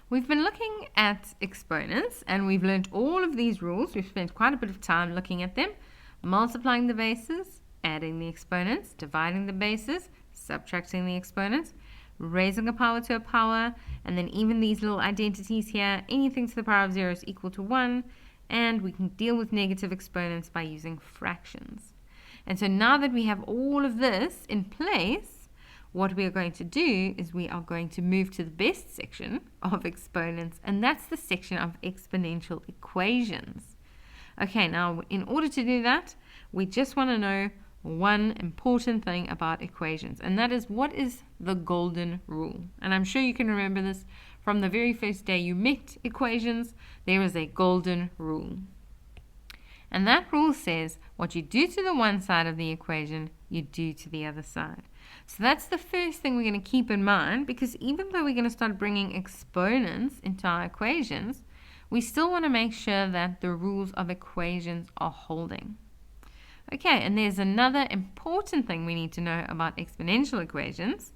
We've been looking at exponents and we've learned all of these rules. We've spent quite a bit of time looking at them, multiplying the bases, adding the exponents, dividing the bases, subtracting the exponents, raising a power to a power, and then even these little identities here, anything to the power of 0 is equal to 1, and we can deal with negative exponents by using fractions. And so now that we have all of this in place, what we are going to do is we are going to move to the best section of exponents, and that's the section of exponential equations. Okay, now in order to do that, we just want to know one important thing about equations, and that is, what is the golden rule? And I'm sure you can remember this from the very first day you met equations. There is a golden rule. And that rule says what you do to the one side of the equation, you do to the other side. So that's the first thing we're going to keep in mind, because even though we're going to start bringing exponents into our equations, we still want to make sure that the rules of equations are holding. Okay, and there's another important thing we need to know about exponential equations.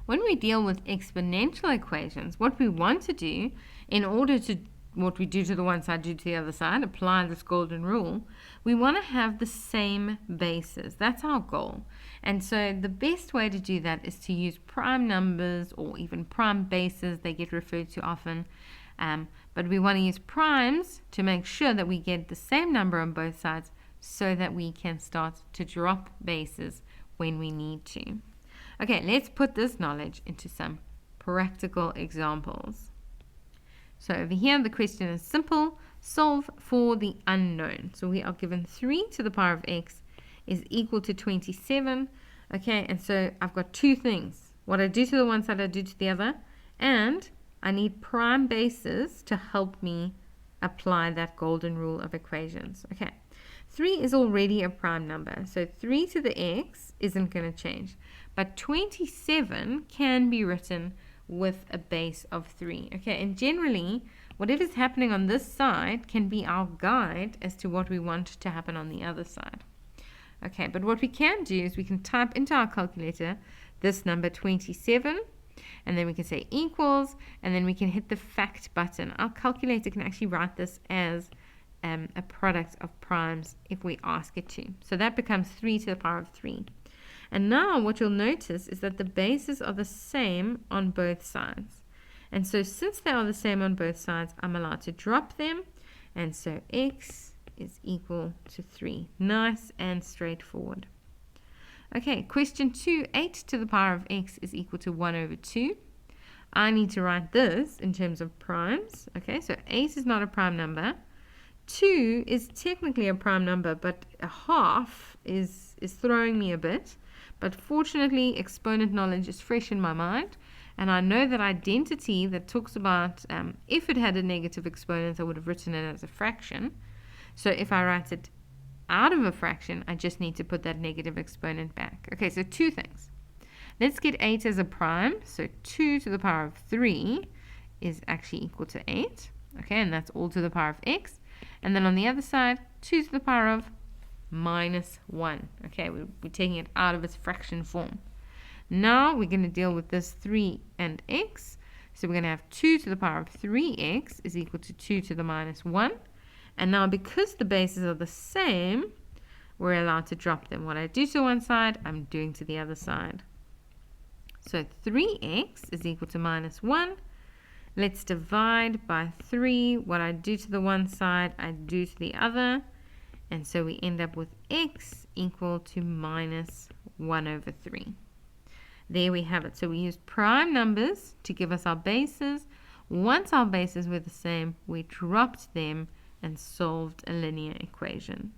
When we deal with exponential equations, what we want to do, in order to what we do to the one side, do to the other side, apply this golden rule, we want to have the same bases. That's our goal. And so the best way to do that is to use prime numbers, or even prime bases, they get referred to often. But we want to use primes to make sure that we get the same number on both sides, so that we can start to drop bases when we need to. Okay, let's put this knowledge into some practical examples. So over here, the question is simple. Solve for the unknown. So we are given 3 to the power of x is equal to 27. Okay, and so I've got two things. What I do to the one side, I do to the other. And I need prime bases to help me apply that golden rule of equations. Okay, 3 is already a prime number. So 3 to the x isn't going to change. But 27 can be written with a base of 3. Okay, and generally, whatever's happening on this side can be our guide as to what we want to happen on the other side. Okay, but what we can do is we can type into our calculator this number 27, and then we can say equals, and then we can hit the fact button. Our calculator can actually write this as a product of primes if we ask it to. So that becomes 3 to the power of 3. And now what you'll notice is that the bases are the same on both sides. And so since they are the same on both sides, I'm allowed to drop them. And so x is equal to 3. Nice and straightforward. Okay, question 2, 8 to the power of x is equal to 1 over 2. I need to write this in terms of primes. Okay, so 8 is not a prime number. 2 is technically a prime number, but a half is throwing me a bit. But fortunately, exponent knowledge is fresh in my mind, and I know that identity that talks about if it had a negative exponent, I would have written it as a fraction. So if I write it out of a fraction, I just need to put that negative exponent back. Okay, so two things. Let's get 8 as a prime. So 2 to the power of 3 is actually equal to 8. Okay, and that's all to the power of x. And then on the other side, 2 to the power of minus 1. Okay, we're taking it out of its fraction form. Now we're going to deal with this 3 and x. So we're going to have 2 to the power of 3x is equal to 2 to the minus 1. And now because the bases are the same, we're allowed to drop them. What I do to one side, I'm doing to the other side. So 3x is equal to minus 1. Let's divide by 3. What I do to the one side, I do to the other. And so we end up with x equal to minus 1 over 3. There we have it. So we used prime numbers to give us our bases. Once our bases were the same, we dropped them and solved a linear equation.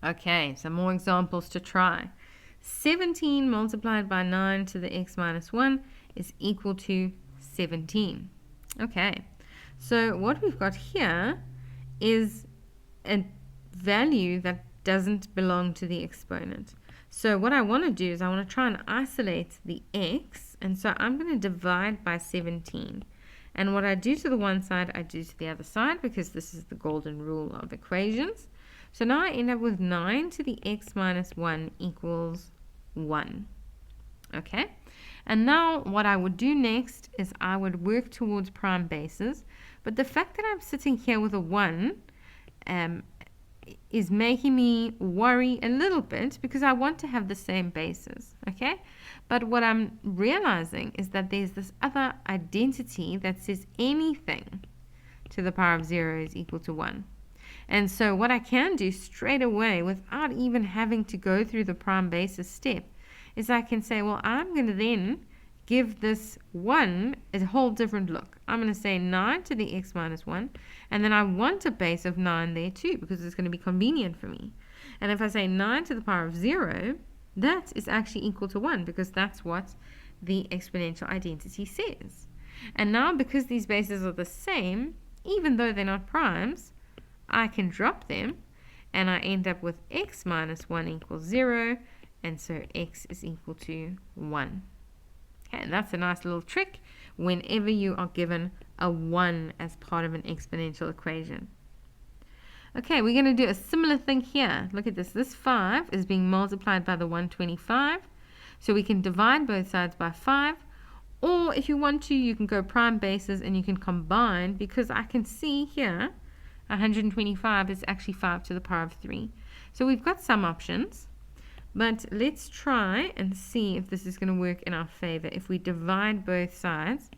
Okay, some more examples to try. 17 multiplied by 9 to the x minus 1 is equal to 17. Okay, so what we've got here is a value that doesn't belong to the exponent. So what I want to do is I want to try and isolate the x, and so I'm going to divide by 17. And what I do to the one side, I do to the other side, because this is the golden rule of equations. So now I end up with 9 to the x minus 1 equals 1. Okay, and now what I would do next is I would work towards prime bases, but the fact that I'm sitting here with a 1 is making me worry a little bit because I want to have the same bases, okay? But what I'm realizing is that there's this other identity that says anything to the power of 0 is equal to 1. And so what I can do straight away without even having to go through the prime basis step is I can say, well, I'm going to then give this 1 a whole different look. I'm going to say 9 to the x minus 1, and then I want a base of 9 there too because it's going to be convenient for me. And if I say 9 to the power of 0, that is actually equal to 1 because that's what the exponential identity says. And now because these bases are the same, even though they're not primes, I can drop them and I end up with x minus 1 equals 0, and so x is equal to 1. Okay, and that's a nice little trick whenever you are given a 1 as part of an exponential equation. Okay, we're going to do a similar thing here. Look at this. This 5 is being multiplied by the 125. So we can divide both sides by 5. Or if you want to, you can go prime bases and you can combine, because I can see here 125 is actually 5 to the power of 3. So we've got some options. But let's try and see if this is going to work in our favor if we divide both sides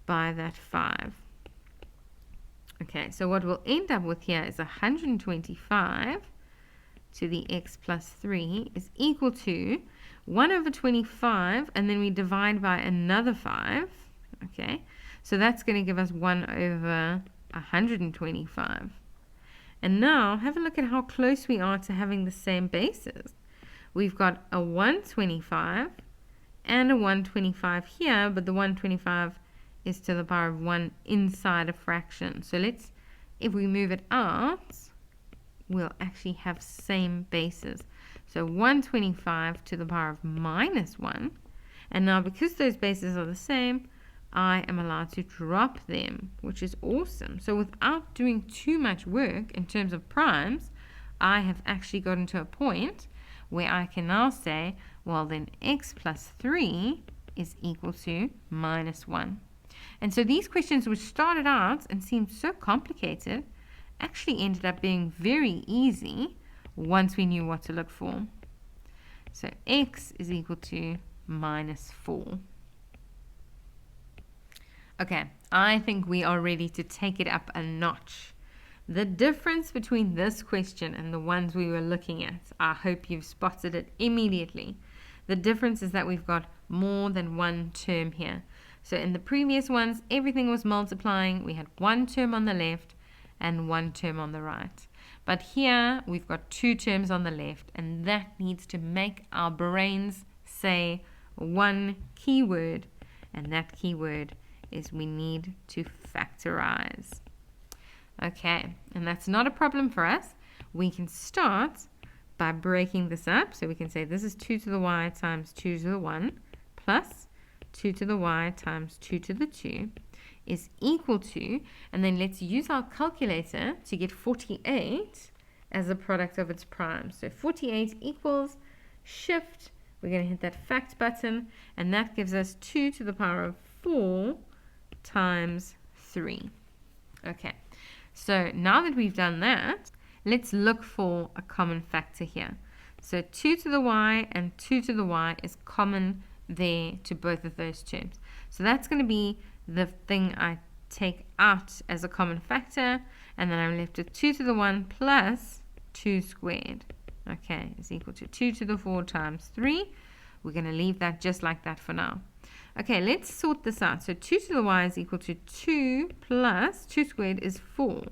by that 5. Okay, so what we'll end up with here is 125 to the x plus 3 is equal to 1 over 25, and then we divide by another 5. Okay, so that's going to give us 1 over 125. And now have a look at how close we are to having the same bases. We've got a 125 and a 125 here, but the 125 is to the power of 1 inside a fraction. So if we move it out, we'll actually have same bases. So 125 to the power of minus 1. And now because those bases are the same, I am allowed to drop them, which is awesome. So without doing too much work in terms of primes, I have actually gotten to a point where I can now say, well, then x plus 3 is equal to minus 1. And so these questions, which started out and seemed so complicated, actually ended up being very easy once we knew what to look for. So x is equal to minus 4. Okay, I think we are ready to take it up a notch. The difference between this question and the ones we were looking at, I hope you've spotted it immediately. The difference is that we've got more than one term here. So in the previous ones, everything was multiplying. We had one term on the left and one term on the right. But here we've got two terms on the left, and that needs to make our brains say one keyword, and that keyword is we need to factorize. Okay, and that's not a problem for us. We can start by breaking this up. So we can say this is 2 to the y times 2 to the 1 plus 2 to the y times 2 to the 2 is equal to, and then let's use our calculator to get 48 as a product of its primes. So 48 equals shift. We're going to hit that fact button, and that gives us 2 to the power of 4 times 3. Okay. So now that we've done that, let's look for a common factor here. So 2 to the y and 2 to the y is common there to both of those terms. So that's going to be the thing I take out as a common factor, and then I'm left with 2 to the 1 plus 2 squared. Okay, is equal to 2 to the 4 times 3. We're going to leave that just like that for now. Okay, let's sort this out. So 2 to the y is equal to 2 plus 2 squared is 4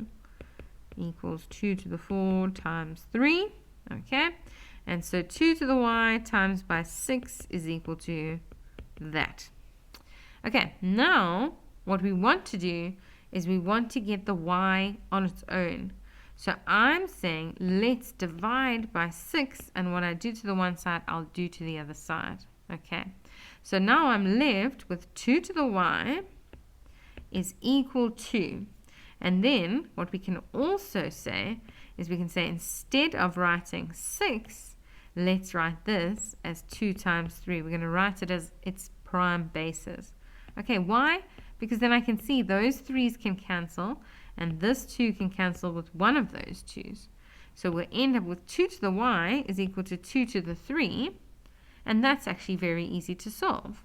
equals 2 to the 4 times 3. Okay, and so 2 to the y times by 6 is equal to that. Okay, now what we want to do is we want to get the y on its own. So I'm saying let's divide by 6, and what I do to the one side, I'll do to the other side. Okay, so now I'm left with 2 to the y is equal to, and then what we can also say is we can say instead of writing 6, let's write this as 2 times 3. We're going to write it as its prime basis. Okay, why? Because then I can see those 3's can cancel, and this 2 can cancel with one of those 2's. So we'll end up with 2 to the y is equal to 2 to the 3, and that's actually very easy to solve.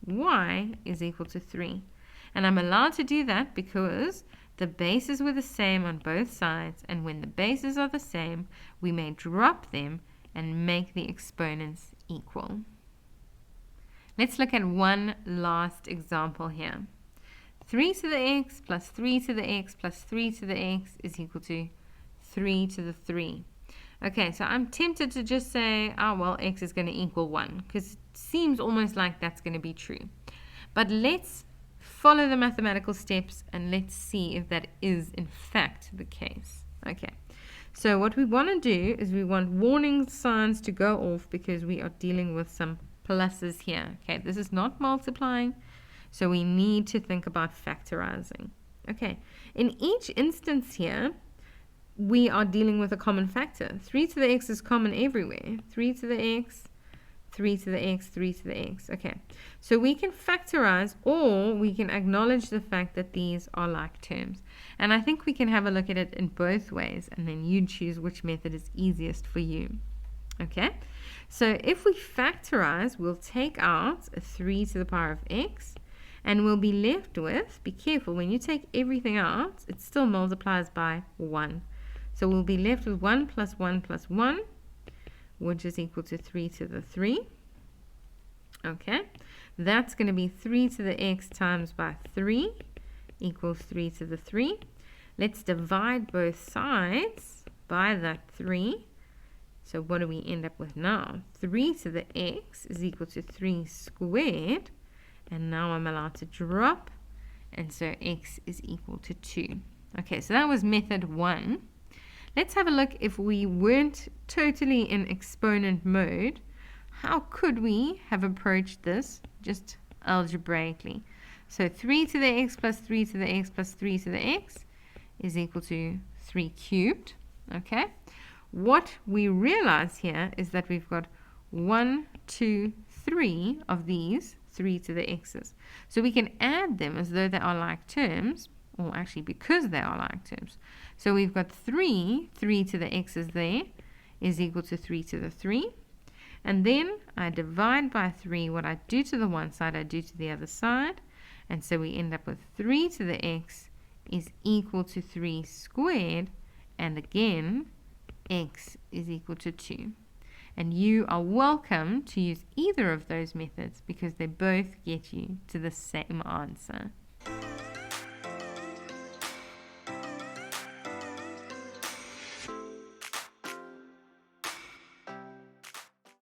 Y is equal to 3. And I'm allowed to do that because the bases were the same on both sides, and when the bases are the same, we may drop them and make the exponents equal. Let's look at one last example here. 3 to the x plus 3 to the x plus 3 to the x is equal to 3 to the 3. Okay, so I'm tempted to just say, oh, well, x is going to equal 1, because it seems almost like that's going to be true. But let's follow the mathematical steps and let's see if that is in fact the case. Okay, so what we want to do is we want warning signs to go off because we are dealing with some pluses here. Okay, this is not multiplying, so we need to think about factorizing. Okay, in each instance here, we are dealing with a common factor. 3 to the x is common everywhere. 3 to the x, 3 to the x, 3 to the x. Okay, so we can factorize, or we can acknowledge the fact that these are like terms. And I think we can have a look at it in both ways, and then you choose which method is easiest for you. Okay, so if we factorize, we'll take out a 3 to the power of x, and we'll be left with, be careful, when you take everything out, it still multiplies by 1. So we'll be left with 1 plus 1 plus 1, which is equal to 3 to the 3. Okay, that's going to be 3 to the x times by 3 equals 3 to the 3. Let's divide both sides by that 3. So what do we end up with now? 3 to the x is equal to 3 squared. And now I'm allowed to drop. And so x is equal to 2. Okay, so that was method 1. Let's have a look if we weren't totally in exponent mode. How could we have approached this just algebraically? So 3 to the x plus 3 to the x plus 3 to the x is equal to 3 cubed. Okay. What we realize here is that we've got 1, 2, 3 of these 3 to the x's. So we can add them as though they are like terms, or actually because they are like terms. So we've got 3 to the x's there is equal to 3 to the 3. And then I divide by 3. What I do to the one side, I do to the other side. And so we end up with 3 to the x is equal to 3 squared. And again, x is equal to 2. And you are welcome to use either of those methods because they both get you to the same answer.